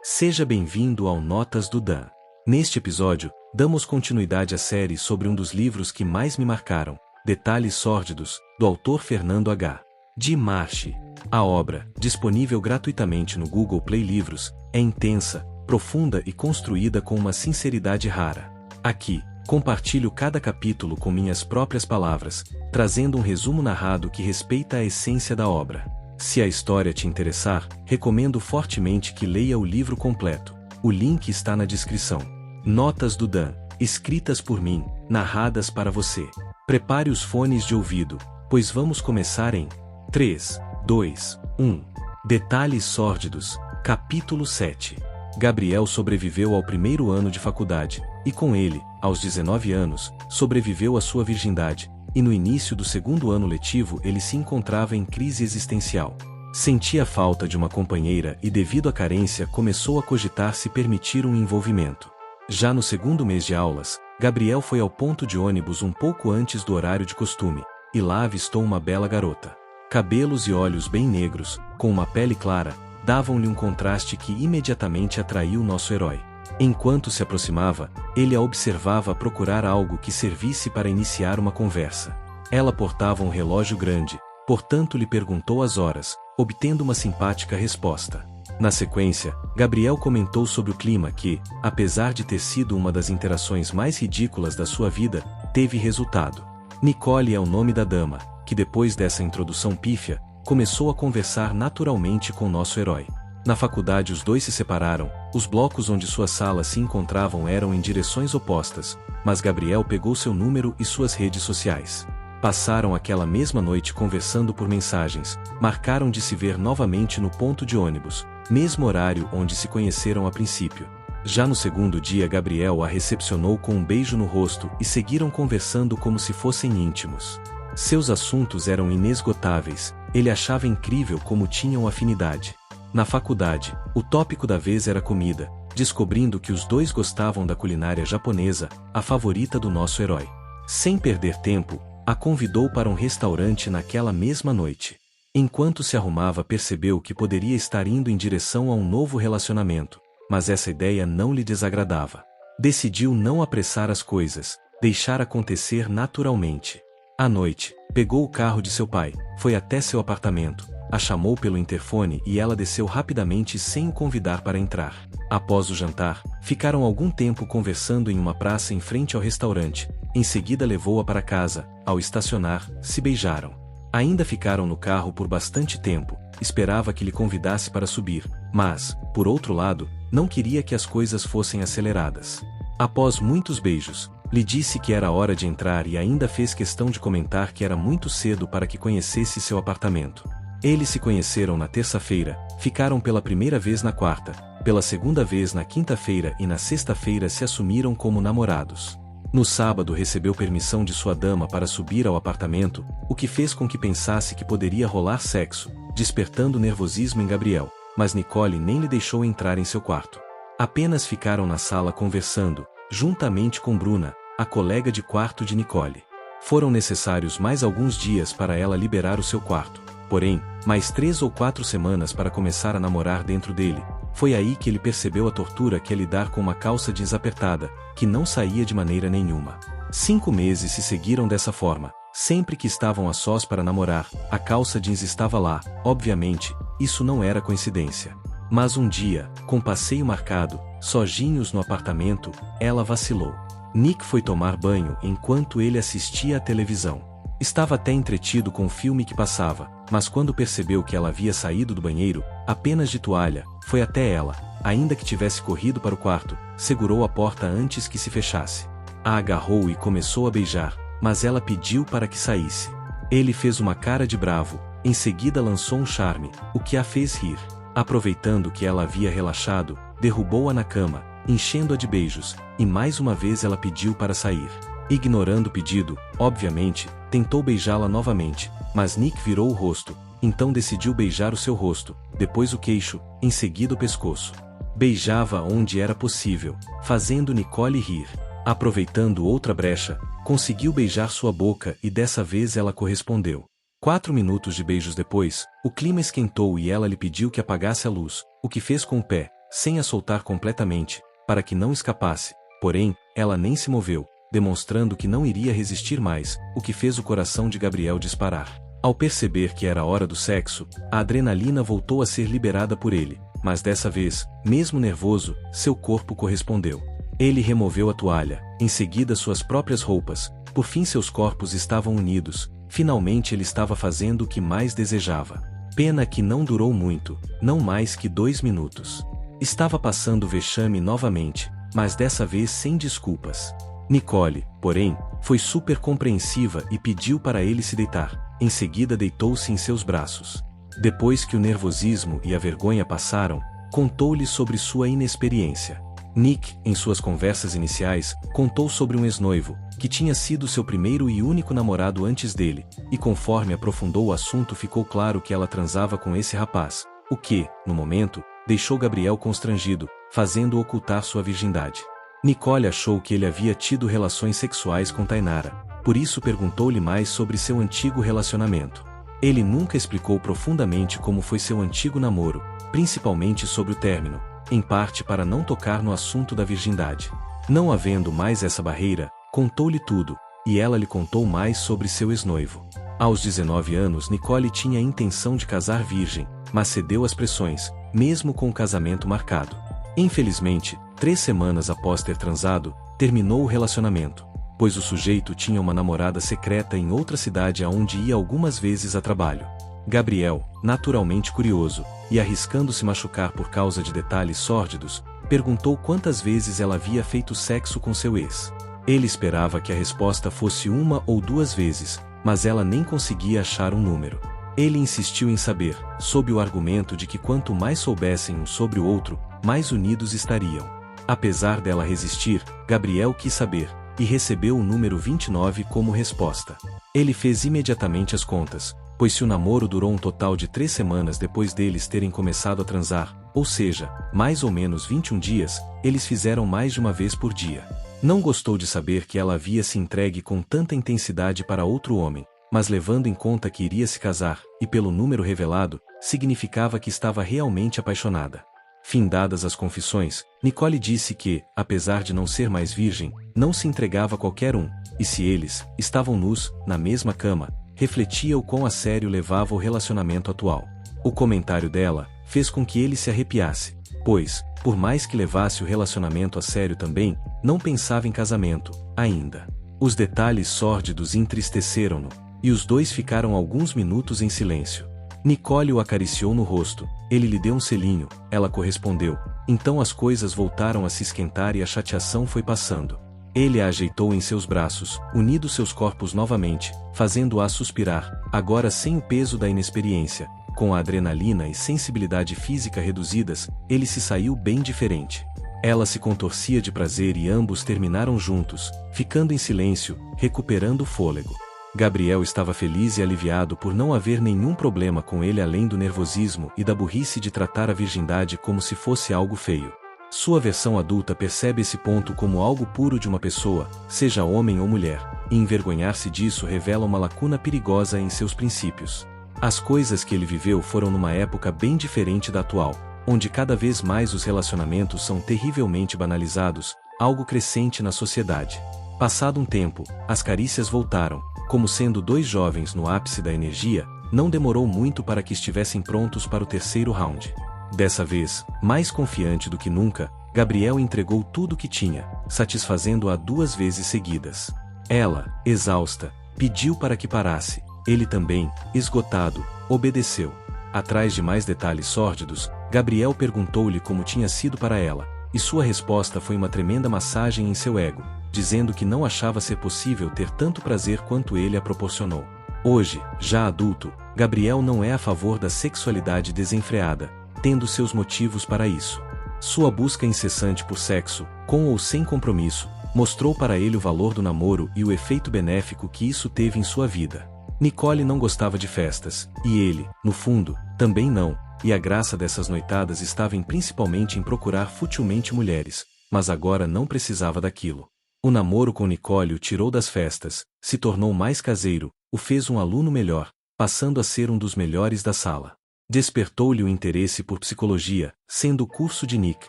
Seja bem-vindo ao Notas do Dan. Neste episódio, damos continuidade à série sobre um dos livros que mais me marcaram, Detalhes Sórdidos, do autor Fernando H. de Marchi. A obra, disponível gratuitamente no Google Play Livros, é intensa, profunda e construída com uma sinceridade rara. Aqui, compartilho cada capítulo com minhas próprias palavras, trazendo um resumo narrado que respeita a essência da obra. Se a história te interessar, recomendo fortemente que leia o livro completo. O link está na descrição. Notas do Dan, escritas por mim, narradas para você. Prepare os fones de ouvido, pois vamos começar em 3, 2, 1. Detalhes Sórdidos, capítulo 7. Gabriel sobreviveu ao primeiro ano de faculdade, e com ele, aos 19 anos, sobreviveu à sua virgindade, e no início do segundo ano letivo ele se encontrava em crise existencial. Sentia falta de uma companheira e devido à carência começou a cogitar se permitir um envolvimento. Já no segundo mês de aulas, Gabriel foi ao ponto de ônibus um pouco antes do horário de costume, e lá avistou uma bela garota. Cabelos e olhos bem negros, com uma pele clara, davam-lhe um contraste que imediatamente atraiu nosso herói. Enquanto se aproximava, ele a observava a procurar algo que servisse para iniciar uma conversa. Ela portava um relógio grande, portanto lhe perguntou as horas, obtendo uma simpática resposta. Na sequência, Gabriel comentou sobre o clima que, apesar de ter sido uma das interações mais ridículas da sua vida, teve resultado. Nicole é o nome da dama, que depois dessa introdução pífia, começou a conversar naturalmente com nosso herói. Na faculdade os dois se separaram, os blocos onde suas salas se encontravam eram em direções opostas, mas Gabriel pegou seu número e suas redes sociais. Passaram aquela mesma noite conversando por mensagens, marcaram de se ver novamente no ponto de ônibus, mesmo horário onde se conheceram a princípio. Já no segundo dia Gabriel a recepcionou com um beijo no rosto e seguiram conversando como se fossem íntimos. Seus assuntos eram inesgotáveis, ele achava incrível como tinham afinidade. Na faculdade, o tópico da vez era comida, descobrindo que os dois gostavam da culinária japonesa, a favorita do nosso herói. Sem perder tempo, a convidou para um restaurante naquela mesma noite. Enquanto se arrumava percebeu que poderia estar indo em direção a um novo relacionamento, mas essa ideia não lhe desagradava. Decidiu não apressar as coisas, deixar acontecer naturalmente. À noite, pegou o carro de seu pai, foi até seu apartamento, a chamou pelo interfone e ela desceu rapidamente sem o convidar para entrar. Após o jantar, ficaram algum tempo conversando em uma praça em frente ao restaurante, em seguida levou-a para casa, ao estacionar, se beijaram. Ainda ficaram no carro por bastante tempo, esperava que lhe convidasse para subir, mas, por outro lado, não queria que as coisas fossem aceleradas. Após muitos beijos, lhe disse que era hora de entrar e ainda fez questão de comentar que era muito cedo para que conhecesse seu apartamento. Eles se conheceram na terça-feira, ficaram pela primeira vez na quarta, pela segunda vez na quinta-feira e na sexta-feira se assumiram como namorados. No sábado recebeu permissão de sua dama para subir ao apartamento, o que fez com que pensasse que poderia rolar sexo, despertando nervosismo em Gabriel, mas Nicole nem lhe deixou entrar em seu quarto. Apenas ficaram na sala conversando, juntamente com Bruna, a colega de quarto de Nicole. Foram necessários mais alguns dias para ela liberar o seu quarto. Porém, mais 3 ou 4 semanas para começar a namorar dentro dele. Foi aí que ele percebeu a tortura que é lidar com uma calça jeans apertada, que não saía de maneira nenhuma. 5 meses se seguiram dessa forma. Sempre que estavam a sós para namorar, a calça jeans estava lá. Obviamente, isso não era coincidência. Mas um dia, com passeio marcado, sozinhos no apartamento, ela vacilou. Nick foi tomar banho enquanto ele assistia à televisão. Estava até entretido com o filme que passava, mas quando percebeu que ela havia saído do banheiro, apenas de toalha, foi até ela, ainda que tivesse corrido para o quarto, segurou a porta antes que se fechasse. A agarrou e começou a beijar, mas ela pediu para que saísse. Ele fez uma cara de bravo, em seguida lançou um charme, o que a fez rir. Aproveitando que ela havia relaxado, derrubou-a na cama, enchendo-a de beijos, e mais uma vez ela pediu para sair. Ignorando o pedido, obviamente, tentou beijá-la novamente, mas Nick virou o rosto, então decidiu beijar o seu rosto, depois o queixo, em seguida o pescoço. Beijava onde era possível, fazendo Nicole rir. Aproveitando outra brecha, conseguiu beijar sua boca e dessa vez ela correspondeu. 4 minutos de beijos depois, o clima esquentou e ela lhe pediu que apagasse a luz, o que fez com o pé, sem a soltar completamente, para que não escapasse, porém, ela nem se moveu, demonstrando que não iria resistir mais, o que fez o coração de Gabriel disparar. Ao perceber que era a hora do sexo, a adrenalina voltou a ser liberada por ele, mas dessa vez, mesmo nervoso, seu corpo correspondeu. Ele removeu a toalha, em seguida suas próprias roupas, por fim seus corpos estavam unidos, finalmente ele estava fazendo o que mais desejava. Pena que não durou muito, não mais que 2 minutos. Estava passando vexame novamente, mas dessa vez sem desculpas. Nicole, porém, foi super compreensiva e pediu para ele se deitar, em seguida deitou-se em seus braços. Depois que o nervosismo e a vergonha passaram, contou-lhe sobre sua inexperiência. Nick, em suas conversas iniciais, contou sobre um ex-noivo, que tinha sido seu primeiro e único namorado antes dele, e conforme aprofundou o assunto ficou claro que ela transava com esse rapaz, o que, no momento, deixou Gabriel constrangido, fazendo ocultar sua virgindade. Nicole achou que ele havia tido relações sexuais com Tainara, por isso perguntou-lhe mais sobre seu antigo relacionamento. Ele nunca explicou profundamente como foi seu antigo namoro, principalmente sobre o término, em parte para não tocar no assunto da virgindade. Não havendo mais essa barreira, contou-lhe tudo, e ela lhe contou mais sobre seu ex-noivo. Aos 19 anos Nicole tinha a intenção de casar virgem, mas cedeu às pressões, mesmo com o casamento marcado. Infelizmente, 3 semanas após ter transado, terminou o relacionamento, pois o sujeito tinha uma namorada secreta em outra cidade aonde ia algumas vezes a trabalho. Gabriel, naturalmente curioso, e arriscando se machucar por causa de detalhes sórdidos, perguntou quantas vezes ela havia feito sexo com seu ex. Ele esperava que a resposta fosse 1 ou 2 vezes, mas ela nem conseguia achar um número. Ele insistiu em saber, sob o argumento de que quanto mais soubessem um sobre o outro, mais unidos estariam. Apesar dela resistir, Gabriel quis saber, e recebeu o número 29 como resposta. Ele fez imediatamente as contas, pois se o namoro durou um total de 3 semanas depois deles terem começado a transar, ou seja, mais ou menos 21 dias, eles fizeram mais de uma vez por dia. Não gostou de saber que ela havia se entregue com tanta intensidade para outro homem, mas levando em conta que iria se casar, e pelo número revelado, significava que estava realmente apaixonada. Findadas as confissões, Nicole disse que, apesar de não ser mais virgem, não se entregava a qualquer um, e se eles estavam nus, na mesma cama, refletia o quão a sério levava o relacionamento atual. O comentário dela fez com que ele se arrepiasse, pois, por mais que levasse o relacionamento a sério também, não pensava em casamento, ainda. Os detalhes sórdidos entristeceram-no, e os dois ficaram alguns minutos em silêncio. Nicole o acariciou no rosto, ele lhe deu um selinho, ela correspondeu, então as coisas voltaram a se esquentar e a chateação foi passando. Ele a ajeitou em seus braços, unindo seus corpos novamente, fazendo-a suspirar, agora sem o peso da inexperiência, com a adrenalina e sensibilidade física reduzidas, ele se saiu bem diferente. Ela se contorcia de prazer e ambos terminaram juntos, ficando em silêncio, recuperando o fôlego. Gabriel estava feliz e aliviado por não haver nenhum problema com ele além do nervosismo e da burrice de tratar a virgindade como se fosse algo feio. Sua versão adulta percebe esse ponto como algo puro de uma pessoa, seja homem ou mulher, e envergonhar-se disso revela uma lacuna perigosa em seus princípios. As coisas que ele viveu foram numa época bem diferente da atual, onde cada vez mais os relacionamentos são terrivelmente banalizados, algo crescente na sociedade. Passado um tempo, as carícias voltaram. Como sendo 2 jovens no ápice da energia, não demorou muito para que estivessem prontos para o 3º round. Dessa vez, mais confiante do que nunca, Gabriel entregou tudo o que tinha, satisfazendo-a 2 vezes seguidas. Ela, exausta, pediu para que parasse, ele também, esgotado, obedeceu. Atrás de mais detalhes sórdidos, Gabriel perguntou-lhe como tinha sido para ela, e sua resposta foi uma tremenda massagem em seu ego, dizendo que não achava ser possível ter tanto prazer quanto ele a proporcionou. Hoje, já adulto, Gabriel não é a favor da sexualidade desenfreada, tendo seus motivos para isso. Sua busca incessante por sexo, com ou sem compromisso, mostrou para ele o valor do namoro e o efeito benéfico que isso teve em sua vida. Nicole não gostava de festas, e ele, no fundo, também não, e a graça dessas noitadas estava principalmente em procurar futilmente mulheres, mas agora não precisava daquilo. O namoro com Nicole o tirou das festas, se tornou mais caseiro, o fez um aluno melhor, passando a ser um dos melhores da sala. Despertou-lhe o interesse por psicologia, sendo o curso de Nick,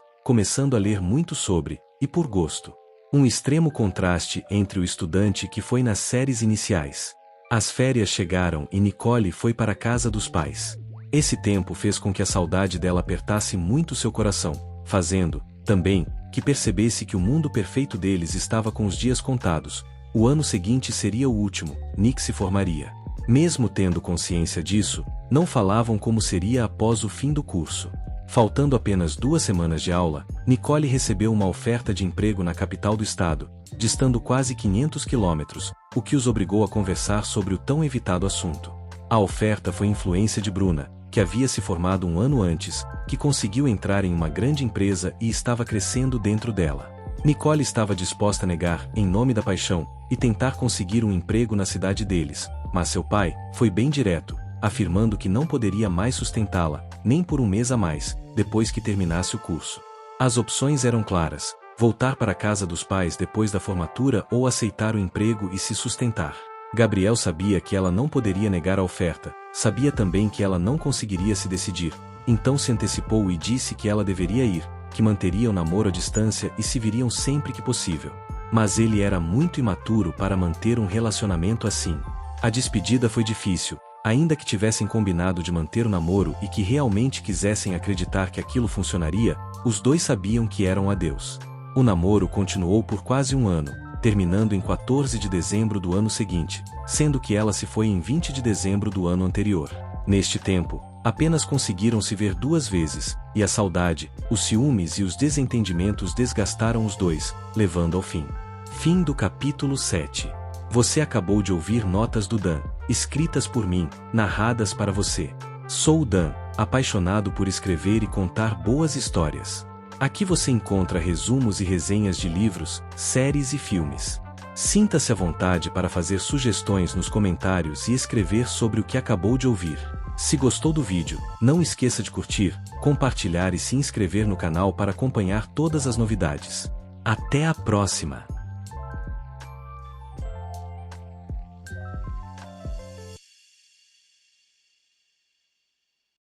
começando a ler muito sobre, e por gosto. Um extremo contraste entre o estudante que foi nas séries iniciais. As férias chegaram e Nicole foi para a casa dos pais. Esse tempo fez com que a saudade dela apertasse muito seu coração, fazendo, também, que percebesse que o mundo perfeito deles estava com os dias contados. O ano seguinte seria o último, Nick se formaria. Mesmo tendo consciência disso, não falavam como seria após o fim do curso. Faltando apenas 2 semanas de aula, Nicole recebeu uma oferta de emprego na capital do estado, distando quase 500 quilômetros, o que os obrigou a conversar sobre o tão evitado assunto. A oferta foi influência de Bruna, que havia se formado um ano antes, que conseguiu entrar em uma grande empresa e estava crescendo dentro dela. Nicole estava disposta a negar, em nome da paixão, e tentar conseguir um emprego na cidade deles, mas seu pai foi bem direto, afirmando que não poderia mais sustentá-la, nem por um mês a mais, depois que terminasse o curso. As opções eram claras: voltar para a casa dos pais depois da formatura ou aceitar o emprego e se sustentar. Gabriel sabia que ela não poderia negar a oferta, sabia também que ela não conseguiria se decidir, então se antecipou e disse que ela deveria ir, que manteria o namoro à distância e se viriam sempre que possível. Mas ele era muito imaturo para manter um relacionamento assim. A despedida foi difícil, ainda que tivessem combinado de manter o namoro e que realmente quisessem acreditar que aquilo funcionaria, os dois sabiam que eram adeus. O namoro continuou por quase um ano, terminando em 14 de dezembro do ano seguinte, sendo que ela se foi em 20 de dezembro do ano anterior. Neste tempo, apenas conseguiram se ver 2 vezes, e a saudade, os ciúmes e os desentendimentos desgastaram os dois, levando ao fim. Fim do capítulo 7. Você acabou de ouvir Notas do Dan, escritas por mim, narradas para você. Sou o Dan, apaixonado por escrever e contar boas histórias. Aqui você encontra resumos e resenhas de livros, séries e filmes. Sinta-se à vontade para fazer sugestões nos comentários e escrever sobre o que acabou de ouvir. Se gostou do vídeo, não esqueça de curtir, compartilhar e se inscrever no canal para acompanhar todas as novidades. Até a próxima!